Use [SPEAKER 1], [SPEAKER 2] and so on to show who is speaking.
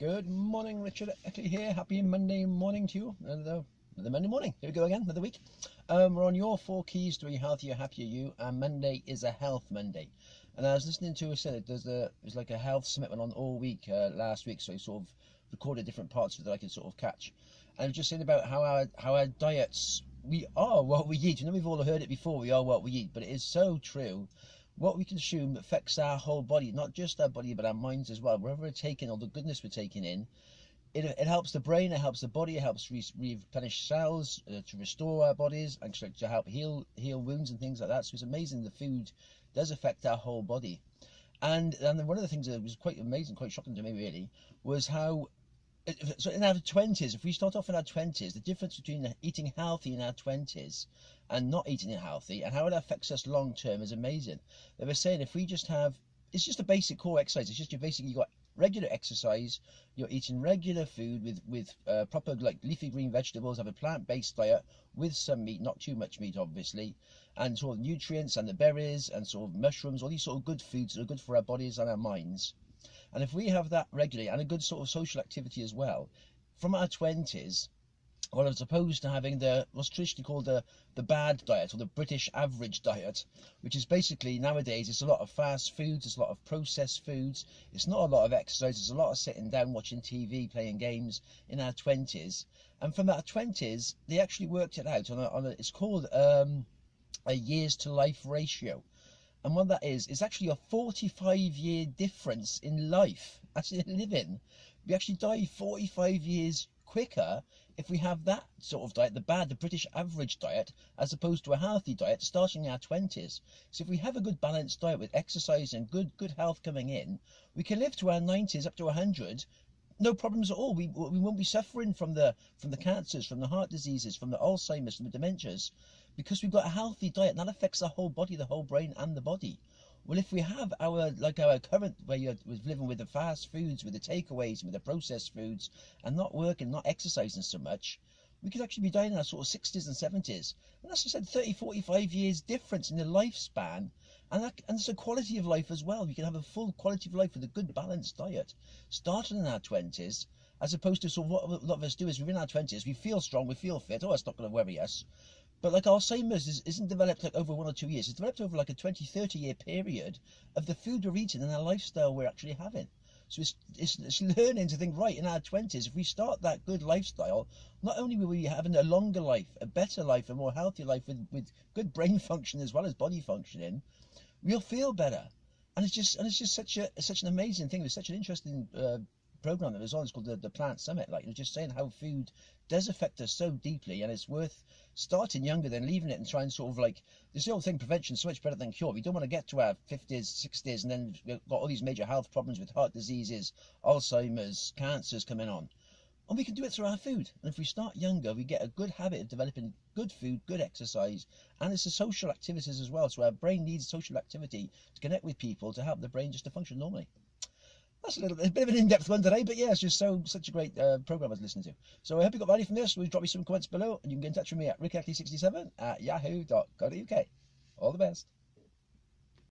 [SPEAKER 1] Good morning, Richard Eckley here. Happy Monday morning to you. Another Monday morning. Here we go again, another week. We're on your 4 keys to a healthier, happier you, and Monday is a health Monday. And I was listening to said there's like a health summit went on all week last week, so I sort of recorded different parts of it that I could sort of catch. And I was just saying about how our diets, we are what we eat. You know, we've all heard it before. We are what we eat, but it is so true. What we consume affects our whole body, not just our body, but our minds as well. Wherever we're taking all the goodness we're taking in, it helps the brain, it helps the body, it helps replenish cells, to restore our bodies, and to help heal wounds and things like that. So it's amazing the food does affect our whole body. And one of the things that was quite amazing, quite shocking to me really, was how, so in our 20s, if we start off in our 20s, the difference between eating healthy in our 20s and not eating it healthy, and how it affects us long term, is amazing. They were saying if we just have, it's just a basic core exercise, it's just you got regular exercise, you're eating regular food with proper like leafy green vegetables, have a plant-based diet with some meat, not too much meat obviously, and sort of nutrients and the berries and sort of mushrooms, all these sort of good foods that are good for our bodies and our minds. And if we have that regularly, and a good sort of social activity as well, from our 20s, well, as opposed to having what's traditionally called the bad diet, or the British average diet, which is basically nowadays it's a lot of fast foods, it's a lot of processed foods, it's not a lot of exercise, it's a lot of sitting down watching TV, playing games in our 20s. And from our 20s, they actually worked it out it's called a years to life ratio. And what that is actually a 45-year difference in life, actually living. We actually die 45 years quicker if we have that sort of diet, the British average diet, as opposed to a healthy diet starting in our 20s. So if we have a good balanced diet with exercise and good health coming in, we can live to our 90s up to 100, no problems at all. We won't be suffering from the cancers, from the heart diseases, from the Alzheimer's, from the dementias, because we've got a healthy diet, and that affects the whole body, the whole brain and the body. Well, if we have our current way you're living with the fast foods, with the takeaways, with the processed foods, and not working, not exercising so much, we could actually be dying in our sort of 60s and 70s. And that's just said 30, 45 years difference in the lifespan. And it's a quality of life as well. You can have a full quality of life with a good balanced diet, starting in our 20s, as opposed to sort of what a lot of us do is we're in our 20s, we feel strong, we feel fit, oh, it's not going to worry us. But like Alzheimer's isn't developed like over 1 or 2 years. It's developed over like a 20, 30-year period of the food we're eating and the lifestyle we're actually having. So it's learning to think, right, in our 20s, if we start that good lifestyle, not only will we be having a longer life, a better life, a more healthy life with good brain function as well as body functioning, we'll feel better. And it's just such an amazing thing. It was such an interesting program that was on. It's called the Plant Summit. Like, it was just saying how food does affect us so deeply, and it's worth starting younger than leaving it and trying sort of like this whole thing. Prevention is so much better than cure. We don't want to get to our 50s, 60s, and then we've got all these major health problems with heart diseases, Alzheimer's, cancers coming on. And we can do it through our food. And if we start younger, we get a good habit of developing good food, good exercise, and it's the social activities as well. So our brain needs social activity to connect with people to help the brain just to function normally. That's a bit of an in-depth one today, but yeah, it's just such a great program I was listening to. So I hope you got value from this. We'll drop me some comments below, and you can get in touch with me at rickeckley67@yahoo.co.uk. All the best.